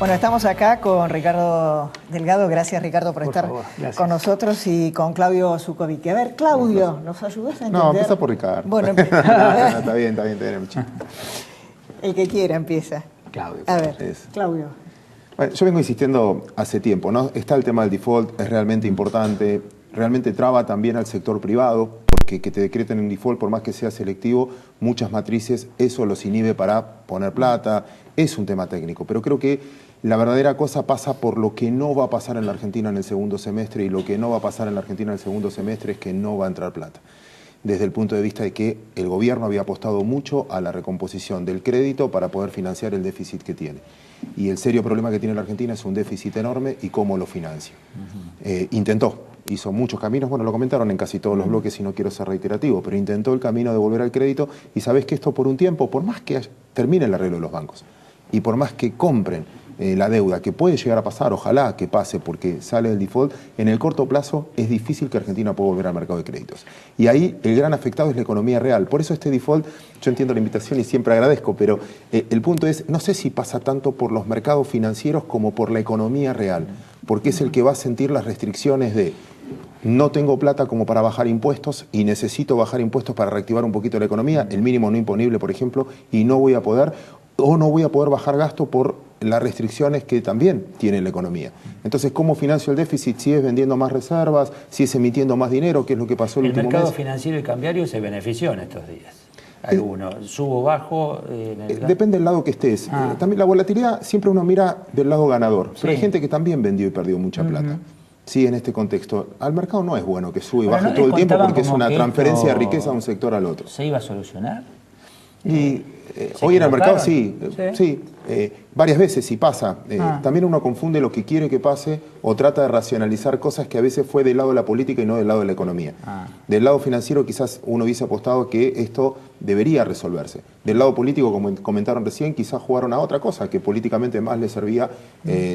Bueno, estamos acá con Ricardo Delgado. Gracias, Ricardo, por estar con nosotros, y con Claudio Zukovicki. A ver, Claudio, ¿nos ayudas a entender? No, empieza por Ricardo. Bueno, está bien, muchachos. El que quiera empieza. Claudio. A ver, Claudio. Bueno, yo vengo insistiendo hace tiempo, ¿no? Está el tema del default, es realmente importante, realmente traba también al sector privado, porque que te decreten un default, por más que sea selectivo, muchas matrices, eso los inhibe para poner plata, es un tema técnico, pero creo que la verdadera cosa pasa por lo que no va a pasar en la Argentina en el segundo semestre, y lo que no va a pasar en la Argentina en el segundo semestre es que no va a entrar plata. Desde el punto de vista de que el gobierno había apostado mucho a la recomposición del crédito para poder financiar el déficit que tiene. Y el serio problema que tiene la Argentina es un déficit enorme y cómo lo financia. Intentó, hizo muchos caminos, bueno, lo comentaron en casi todos los bloques y no quiero ser reiterativo, pero intentó el camino de volver al crédito, y sabés que esto por un tiempo, por más que termine el arreglo de los bancos y por más que compren la deuda, que puede llegar a pasar, ojalá que pase porque sale el default, en el corto plazo es difícil que Argentina pueda volver al mercado de créditos. Y ahí el gran afectado es la economía real. Por eso este default, yo entiendo la invitación y siempre agradezco, pero el punto es, no sé si pasa tanto por los mercados financieros como por la economía real, porque es el que va a sentir las restricciones de no tengo plata como para bajar impuestos y necesito bajar impuestos para reactivar un poquito la economía, el mínimo no imponible, por ejemplo, y no voy a poder, o no voy a poder bajar gasto por las restricciones que también tiene la economía. Entonces, ¿cómo financio el déficit? Si es vendiendo más reservas, si es emitiendo más dinero, que es lo que pasó el último mes. El mercado financiero y cambiario se benefició en estos días. Alguno, subo, bajo. Depende del lado que estés. También la volatilidad, siempre uno mira del lado ganador. Sí. Pero hay gente que también vendió y perdió mucha plata. Sí, en este contexto. Al mercado no es bueno que suba y baje todo el tiempo, porque es una transferencia de riqueza de un sector al otro. ¿Se iba a solucionar? Y hoy en el mercado sí. Varias veces sí pasa. También uno confunde lo que quiere que pase o trata de racionalizar cosas que a veces fue del lado de la política y no del lado de la economía. Del lado financiero quizás uno hubiese apostado que esto debería resolverse. Del lado político, como comentaron recién, quizás jugaron a otra cosa, que políticamente más les servía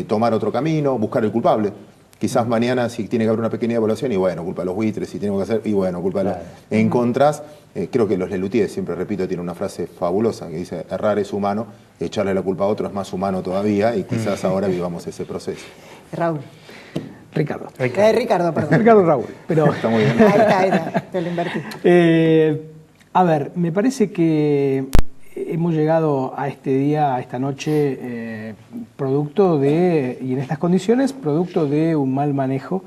tomar otro camino, buscar el culpable. Quizás mañana, si tiene que haber una pequeña evaluación, y bueno, culpa de los buitres, si tenemos que hacer, y bueno, culpa de los... En contras, creo que los Lelutier, siempre repito, tiene una frase fabulosa que dice: errar es humano, echarle la culpa a otro es más humano todavía, y quizás ahora vivamos ese proceso. Raúl. Ricardo, perdón. Ricardo Raúl. Pero... Está muy bien. Ahí está, te lo invertí. A ver, me parece que hemos llegado a este día, a esta noche, producto de, y en estas condiciones, producto de un mal manejo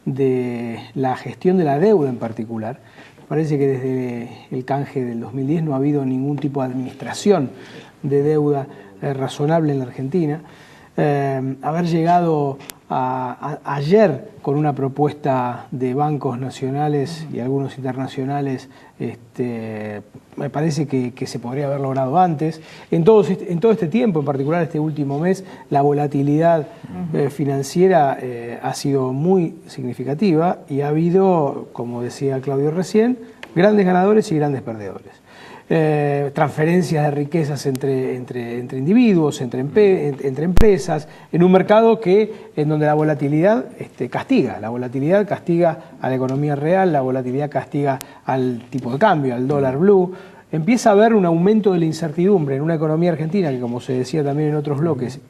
de la gestión de la deuda en particular. Me parece que desde el canje del 2010 no ha habido ningún tipo de administración de deuda razonable en la Argentina. Haber llegado ayer con una propuesta de bancos nacionales y algunos internacionales, me parece que se podría haber logrado antes. En todo este tiempo, en particular este último mes, la volatilidad financiera ha sido muy significativa, y ha habido, como decía Claudio recién, grandes ganadores y grandes perdedores. Transferencias de riquezas entre individuos, entre empresas, en un mercado en donde la volatilidad castiga. La volatilidad castiga a la economía real, la volatilidad castiga al tipo de cambio, al dólar blue. Empieza a haber un aumento de la incertidumbre en una economía argentina que, como se decía también en otros bloques,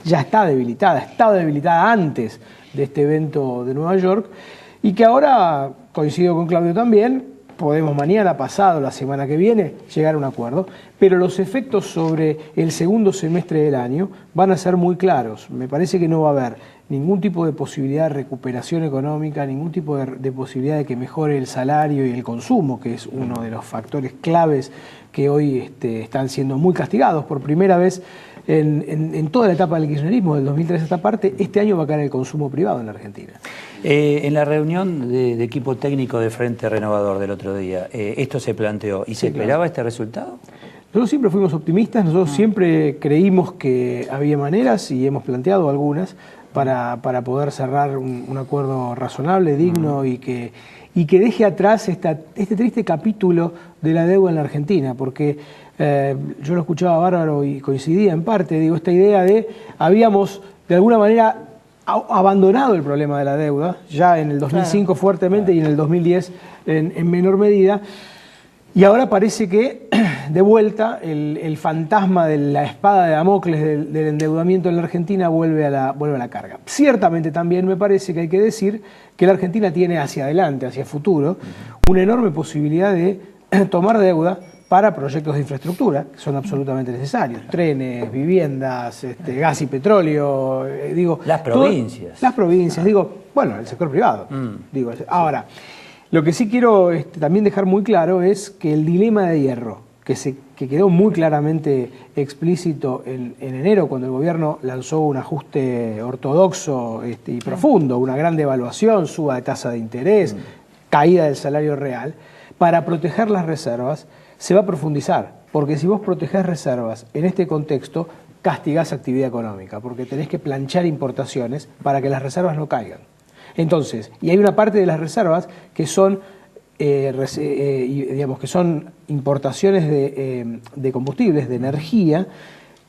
ya está debilitada, estaba debilitada antes de este evento de Nueva York, y que ahora, coincido con Claudio también, podemos mañana, pasado, la semana que viene, llegar a un acuerdo, pero los efectos sobre el segundo semestre del año van a ser muy claros. Me parece que no va a haber ningún tipo de posibilidad de recuperación económica, ningún tipo de posibilidad de que mejore el salario y el consumo, que es uno de los factores claves que hoy están siendo muy castigados. Por primera vez en toda la etapa del kirchnerismo, del 2003 a esta parte, este año va a caer el consumo privado en la Argentina. En la reunión de equipo técnico de Frente Renovador del otro día, ¿esto se planteó y se esperaba este resultado? Nosotros siempre fuimos optimistas, nosotros siempre creímos que había maneras, y hemos planteado algunas, para poder cerrar un acuerdo razonable, digno, y que deje atrás este triste capítulo de la deuda en la Argentina, porque yo lo escuchaba a Bárbaro y coincidía en parte, digo, esta idea de habíamos de alguna manera abandonado el problema de la deuda, ya en el 2005 fuertemente y en el 2010 en menor medida, y ahora parece que de vuelta el fantasma de la espada de Damocles del endeudamiento en la Argentina vuelve a la carga. Ciertamente también me parece que hay que decir que la Argentina tiene hacia adelante, hacia el futuro, una enorme posibilidad de tomar deuda para proyectos de infraestructura que son absolutamente necesarios. Trenes, viviendas, gas y petróleo, las provincias. Las provincias, bueno, el sector privado. Ahora, lo que sí quiero también dejar muy claro es que el dilema de hierro, que quedó muy claramente explícito en enero, cuando el gobierno lanzó un ajuste ortodoxo y profundo, una gran devaluación, suba de tasa de interés, caída del salario real, para proteger las reservas, se va a profundizar. Porque si vos protegés reservas en este contexto, castigás actividad económica, porque tenés que planchar importaciones para que las reservas no caigan. Entonces, y hay una parte de las reservas que son, que son importaciones de combustibles, de energía,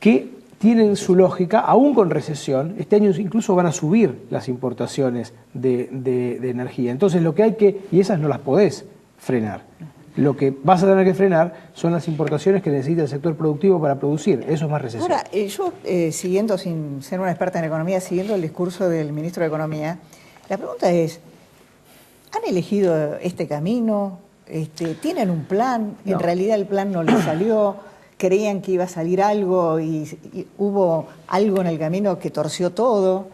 que tienen su lógica, aún con recesión. Este año incluso van a subir las importaciones de energía. Entonces, lo que hay que, y esas no las podés frenar. Lo que vas a tener que frenar son las importaciones que necesita el sector productivo para producir. Eso es más recesión. Ahora, yo, siguiendo, sin ser una experta en economía, siguiendo el discurso del ministro de Economía, la pregunta es, ¿han elegido este camino? ¿Tienen un plan? No. En realidad el plan no les salió. ¿Creían que iba a salir algo y hubo algo en el camino que torció todo?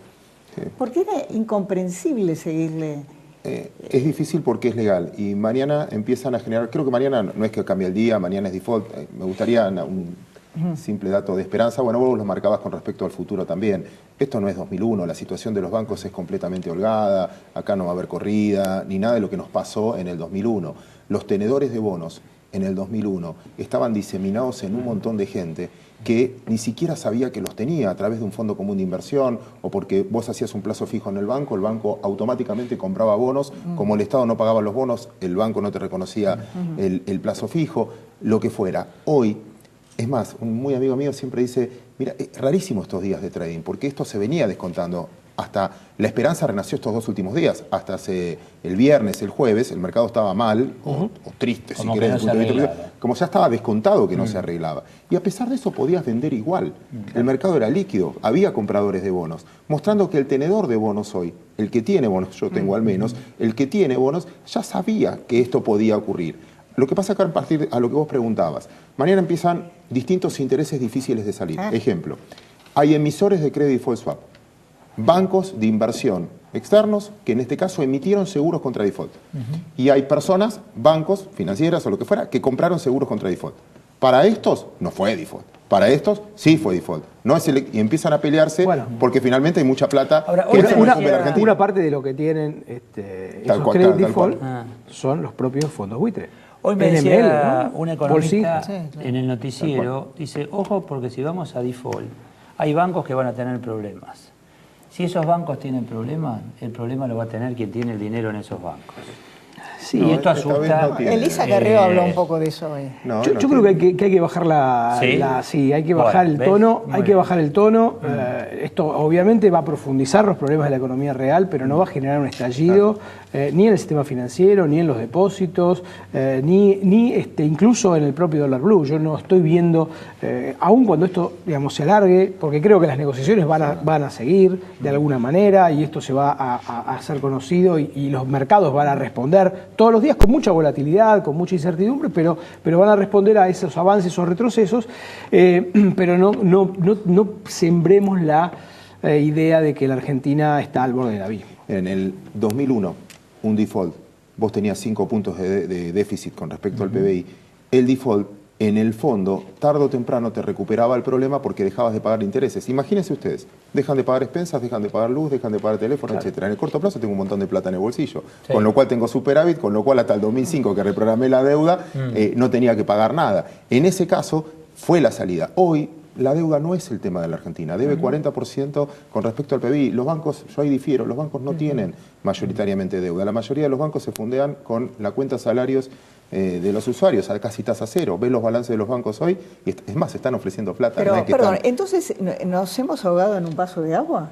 Sí. Porque era incomprensible seguirle. Es difícil porque es legal y mañana empiezan a generar, creo que mañana no es que cambie el día, mañana es default, me gustaría un simple dato de esperanza. Bueno, vos lo marcabas con respecto al futuro también. Esto no es 2001, la situación de los bancos es completamente holgada, acá no va a haber corrida, ni nada de lo que nos pasó en el 2001. Los tenedores de bonos en el 2001 estaban diseminados en un montón de gente que ni siquiera sabía que los tenía a través de un fondo común de inversión o porque vos hacías un plazo fijo en el banco automáticamente compraba bonos, como el Estado no pagaba los bonos, el banco no te reconocía el plazo fijo, lo que fuera. Hoy, es más, un muy amigo mío siempre dice, mira, es rarísimo estos días de trading, porque esto se venía descontando. Hasta la esperanza renació estos 2 últimos días. Hasta el viernes, el jueves, el mercado estaba mal, o triste, como si querés. No como ya estaba descontado que no se arreglaba. Y a pesar de eso podías vender igual. El mercado era líquido, había compradores de bonos, mostrando que el tenedor de bonos hoy, el que tiene bonos, yo tengo al menos, el que tiene bonos, ya sabía que esto podía ocurrir. Lo que pasa acá, a partir a lo que vos preguntabas, mañana empiezan distintos intereses difíciles de salir. Ejemplo, hay emisores de credit default swap, bancos de inversión externos que en este caso emitieron seguros contra default. Y hay personas, bancos, financieras o lo que fuera, que compraron seguros contra default. Para estos no fue default. Para estos sí fue default. No es y empiezan a pelearse porque finalmente hay mucha plata. Ahora, una parte de lo que tienen esos credit default son los propios fondos buitre. Hoy me decía un economista en el noticiero, dice, ojo porque si vamos a default, hay bancos que van a tener problemas. Si esos bancos tienen problemas, el problema lo va a tener quien tiene el dinero en esos bancos. Sí, y esto asusta. Elisa Carrió habló un poco de eso hoy. Yo creo que hay que bajar hay que bajar el tono, hay que bajar el tono. Esto obviamente va a profundizar los problemas de la economía real, pero no va a generar un estallido ni en el sistema financiero, ni en los depósitos, ni incluso en el propio dólar blue. Yo no estoy viendo, aun cuando esto se alargue, porque creo que las negociaciones van a seguir de alguna manera y esto se va a hacer conocido y los mercados van a responder todos los días con mucha volatilidad, con mucha incertidumbre, pero van a responder a esos avances o retrocesos, pero no sembremos la idea de que la Argentina está al borde del abismo. En el 2001, un default, vos tenías 5 puntos de déficit con respecto al PBI. El default, en el fondo, tarde o temprano te recuperaba el problema porque dejabas de pagar intereses. Imagínense ustedes, dejan de pagar expensas, dejan de pagar luz, dejan de pagar teléfono, etcétera. En el corto plazo tengo un montón de plata en el bolsillo, con lo cual tengo superávit, con lo cual hasta el 2005 que reprogramé la deuda, no tenía que pagar nada. En ese caso, fue la salida. Hoy, la deuda no es el tema de la Argentina, debe 40% con respecto al PBI. Los bancos, yo ahí difiero, los bancos no tienen mayoritariamente deuda. La mayoría de los bancos se fondean con la cuenta salarios de los usuarios, a casi tasa cero. Ven los balances de los bancos hoy y es más, están ofreciendo plata. Pero, no es que perdón, entonces, ¿nos hemos ahogado en un vaso de agua?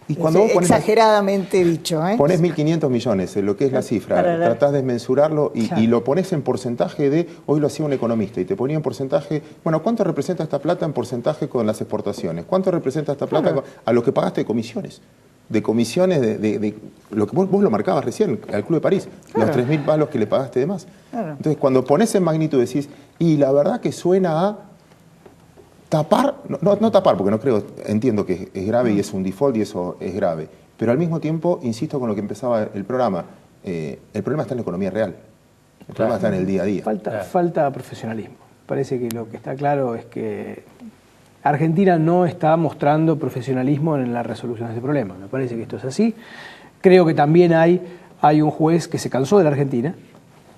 Y cuando vos pones, exageradamente dicho, pones 1.500 millones, en lo que es la cifra, tratás de mensurarlo y lo pones en porcentaje de, hoy lo hacía un economista, y te ponía en porcentaje, bueno, ¿cuánto representa esta plata en porcentaje con las exportaciones? ¿Cuánto representa esta plata a lo que pagaste de comisiones? De comisiones, de lo que vos lo marcabas recién, al Club de París, los 3.000 palos que le pagaste de más. Entonces, cuando pones en magnitud decís, y la verdad que suena a tapar, no tapar, porque no creo, entiendo que es grave y es un default y eso es grave, pero al mismo tiempo, insisto con lo que empezaba el programa, el problema está en la economía real, el problema está en el día a día. Falta profesionalismo. Parece que lo que está claro es que Argentina no está mostrando profesionalismo en la resolución de este problema. Me parece que esto es así. Creo que también hay un juez que se cansó de la Argentina,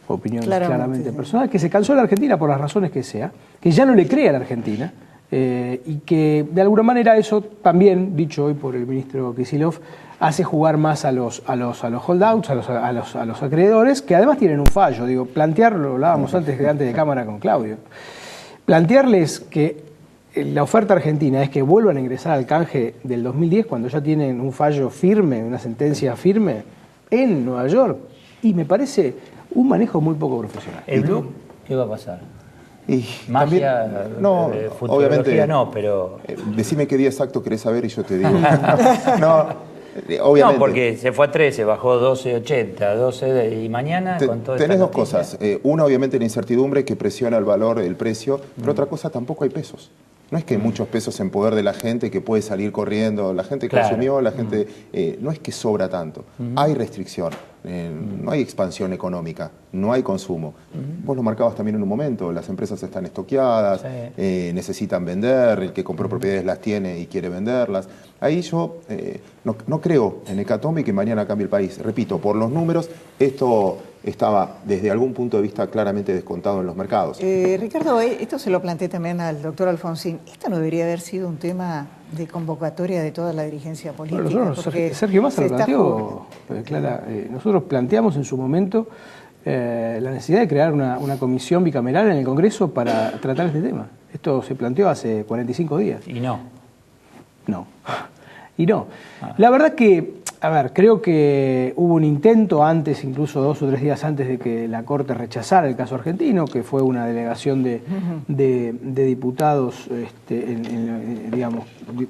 opinión claramente personal, que se cansó de la Argentina por las razones que sea, que ya no le cree a la Argentina, y que de alguna manera eso también, dicho hoy por el ministro Kicillof, hace jugar más a los holdouts, a los acreedores, que además tienen un fallo. Digo, plantearlo, hablábamos antes de cámara con Claudio, plantearles que la oferta argentina es que vuelvan a ingresar al canje del 2010 cuando ya tienen un fallo firme, una sentencia firme en Nueva York, y me parece un manejo muy poco profesional. ¿El Blue qué va a pasar? Y magia, también, no, obviamente no, pero... decime qué día exacto querés saber y yo te digo. Obviamente. No, porque se fue a 13, bajó 12.80, 12 y mañana con todo esto. Tenés dos cosas. Una, obviamente, la incertidumbre que presiona el valor, el precio, pero otra cosa, tampoco hay pesos. No es que hay muchos pesos en poder de la gente que puede salir corriendo, la gente consumió, la gente... no es que sobra tanto, hay restricción, no hay expansión económica, no hay consumo. Vos lo marcabas también en un momento, las empresas están estoqueadas, necesitan vender, el que compró propiedades las tiene y quiere venderlas. Ahí yo no creo en hecatombe y que mañana cambie el país. Repito, por los números, esto estaba desde algún punto de vista claramente descontado en los mercados. Ricardo, esto se lo planteé también al doctor Alfonsín. ¿Esto no debería haber sido un tema de convocatoria de toda la dirigencia política? Bueno, Sergio Massa lo planteó, Clara. Nosotros planteamos en su momento la necesidad de crear una comisión bicameral en el Congreso para tratar este tema. Esto se planteó hace 45 días. Y no. No. Y no. La verdad que, a ver, creo que hubo un intento antes, incluso 2 o 3 días antes de que la Corte rechazara el caso argentino, que fue una delegación de diputados, digamos,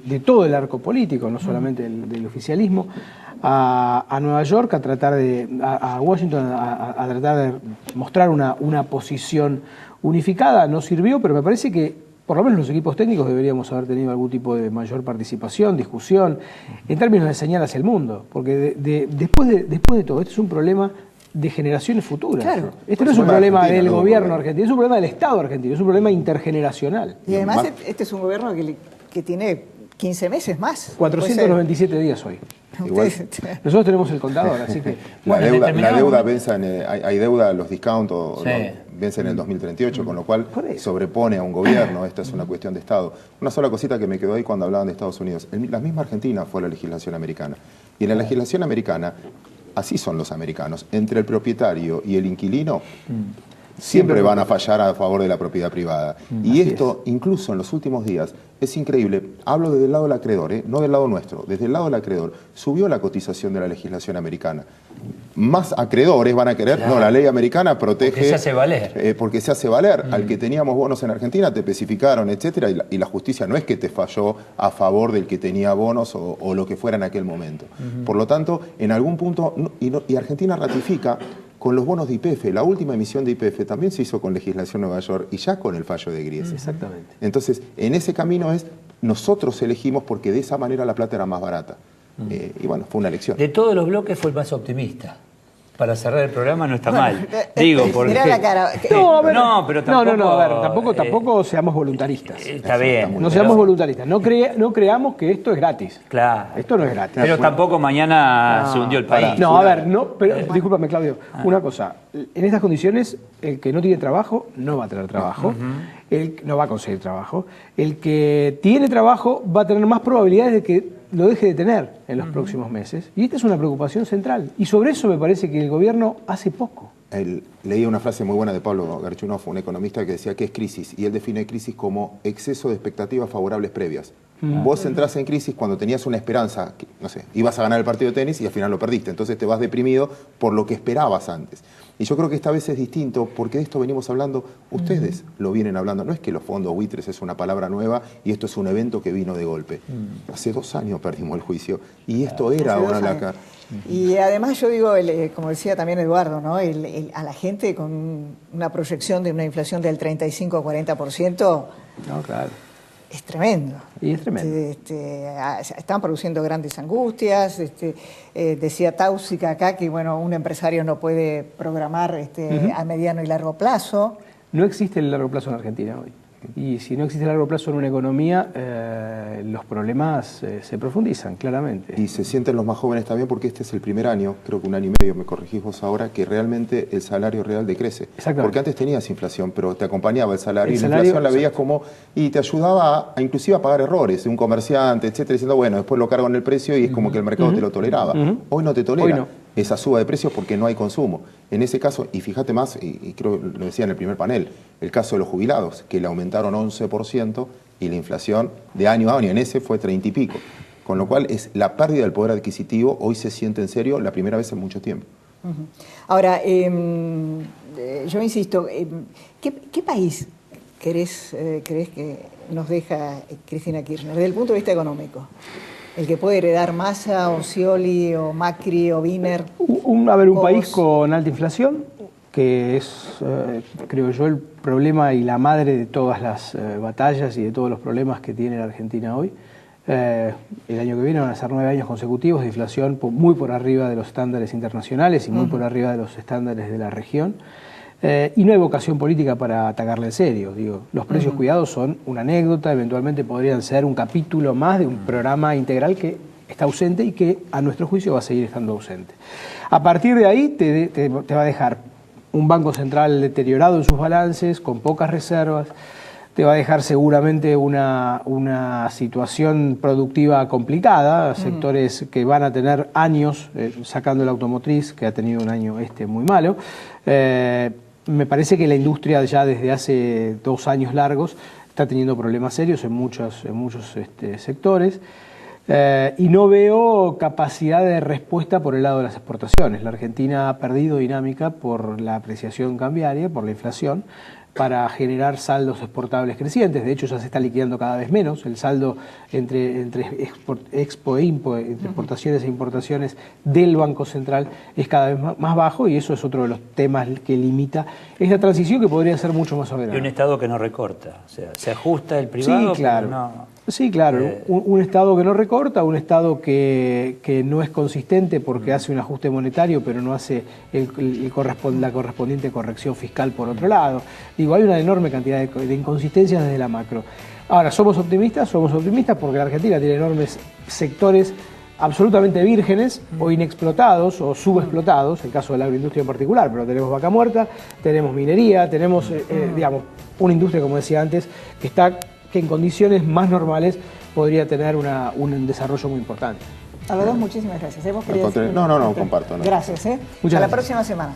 de todo el arco político, no solamente del oficialismo, a Nueva York a Washington a tratar de mostrar una posición unificada. No sirvió, pero me parece que por lo menos los equipos técnicos deberíamos haber tenido algún tipo de mayor participación, discusión, en términos de señal hacia el mundo, porque después de todo, este es un problema de generaciones futuras. Claro. Este no es un problema del gobierno argentino, es un problema del Estado argentino, es un problema intergeneracional. Y además este es un gobierno que tiene 15 meses más. 497 días hoy. Igual, nosotros tenemos el contador, así que... La deuda vence, hay deuda, los discounts vencen en el 2038, con lo cual sobrepone a un gobierno, esta es una cuestión de Estado. Una sola cosita que me quedó ahí cuando hablaban de Estados Unidos. La misma Argentina fue la legislación americana. Y en la legislación americana, así son los americanos, entre el propietario y el inquilino, siempre van a fallar a favor de la propiedad privada. Y esto, incluso en los últimos días, es increíble. Hablo desde el lado del acreedor, no del lado nuestro. Desde el lado del acreedor, subió la cotización de la legislación americana. Más acreedores van a querer, la ley americana protege... Porque se hace valer. Porque se hace valer. Al que teníamos bonos en Argentina, te especificaron, etcétera, y la justicia no es que te falló a favor del que tenía bonos o lo que fuera en aquel momento. Por lo tanto, en algún punto, y Argentina ratifica con los bonos de YPF. La última emisión de YPF también se hizo con legislación Nueva York y ya con el fallo de Gries. Exactamente. Entonces, en ese camino nosotros elegimos porque de esa manera la plata era más barata. Y bueno, fue una elección. De todos los bloques fue el más optimista. Para cerrar el programa no está mal. Digo, porque... Mirá la cara. Pero tampoco... tampoco seamos voluntaristas. Está bien. No seamos voluntaristas. No creamos que esto es gratis. Claro. Esto no es gratis. Pero tampoco mañana se hundió el país. No, a ver, pero discúlpame, Claudio. Una cosa. En estas condiciones, el que no tiene trabajo no va a tener trabajo. Él no va a conseguir trabajo. El que tiene trabajo va a tener más probabilidades de que lo deje de tener en los próximos meses. Y esta es una preocupación central. Y sobre eso me parece que el gobierno hace poco. Leí una frase muy buena de Pablo Garchunov, un economista, que decía que es crisis. Y él define crisis como exceso de expectativas favorables previas. Vos entras en crisis cuando tenías una esperanza, que, no sé, ibas a ganar el partido de tenis y al final lo perdiste. Entonces te vas deprimido por lo que esperabas antes. Y yo creo que esta vez es distinto porque de esto venimos hablando, ustedes lo vienen hablando. No es que los fondos buitres es una palabra nueva y esto es un evento que vino de golpe. Hace 2 años perdimos el juicio y esto era una laca. Y además yo digo, como decía también Eduardo, ¿no? A la gente con una proyección de una inflación del 35 a 40%, no, claro. Es tremendo. Y es tremendo. Están produciendo grandes angustias. Decía Tausica acá que bueno, un empresario no puede programar a mediano y largo plazo. No existe el largo plazo en Argentina hoy. Y si no existe el largo plazo en una economía, los problemas se profundizan, claramente. Y se sienten los más jóvenes también porque este es el primer año, creo que 1 año y medio, me corregís vos ahora, que realmente el salario real decrece. Porque antes tenías inflación, pero te acompañaba el salario y la inflación la veías como... Y te ayudaba inclusive a pagar errores de un comerciante, etcétera, diciendo, bueno, después lo cargo en el precio y es como que el mercado te lo toleraba. Hoy no te tolera. Hoy no. Esa suba de precios porque no hay consumo. En ese caso, y fíjate más, y creo que lo decía en el primer panel, el caso de los jubilados, que le aumentaron 11% y la inflación de año a año en ese fue 30 y pico. Con lo cual, es la pérdida del poder adquisitivo hoy se siente en serio la primera vez en mucho tiempo. Ahora, yo insisto, ¿qué país crees que nos deja Cristina Kirchner desde el punto de vista económico? ¿El que puede heredar Massa, o Scioli, o Macri, o Wiener? Un país con alta inflación, que es, creo yo, el problema y la madre de todas las batallas y de todos los problemas que tiene la Argentina hoy. El año que viene van a ser 9 años consecutivos de inflación muy por arriba de los estándares internacionales y muy por arriba de los estándares de la región. Y no hay vocación política para atacarle en serio. Digo, los precios cuidados son una anécdota, eventualmente podrían ser un capítulo más de un programa integral que está ausente y que a nuestro juicio va a seguir estando ausente. A partir de ahí te va a dejar un Banco Central deteriorado en sus balances, con pocas reservas, te va a dejar seguramente una situación productiva complicada, sectores que van a tener años, sacando la automotriz, que ha tenido un año muy malo. Me parece que la industria ya desde hace 2 años largos está teniendo problemas serios en muchos sectores y no veo capacidad de respuesta por el lado de las exportaciones. La Argentina ha perdido dinámica por la apreciación cambiaria, por la inflación, para generar saldos exportables crecientes. De hecho, ya se está liquidando cada vez menos. El saldo entre expo e impo, entre exportaciones e importaciones del Banco Central es cada vez más bajo y eso es otro de los temas que limita esta transición que podría ser mucho más soberana. Y un Estado que no recorta, o sea, se ajusta el privado, sí, claro. Pero no... Sí, claro, un Estado que no recorta, un Estado que no es consistente porque hace un ajuste monetario pero no hace la correspondiente corrección fiscal por otro lado. Digo, hay una enorme cantidad de inconsistencias desde la macro. Ahora, ¿somos optimistas? Somos optimistas porque la Argentina tiene enormes sectores absolutamente vírgenes o inexplotados o subexplotados, el caso de la agroindustria en particular, pero tenemos vaca muerta, tenemos minería, tenemos, digamos, una industria, como decía antes, que en condiciones más normales podría tener un desarrollo muy importante. A los dos, muchísimas gracias. No, comparto. No. Gracias. Muchas Hasta la gracias. próxima semana.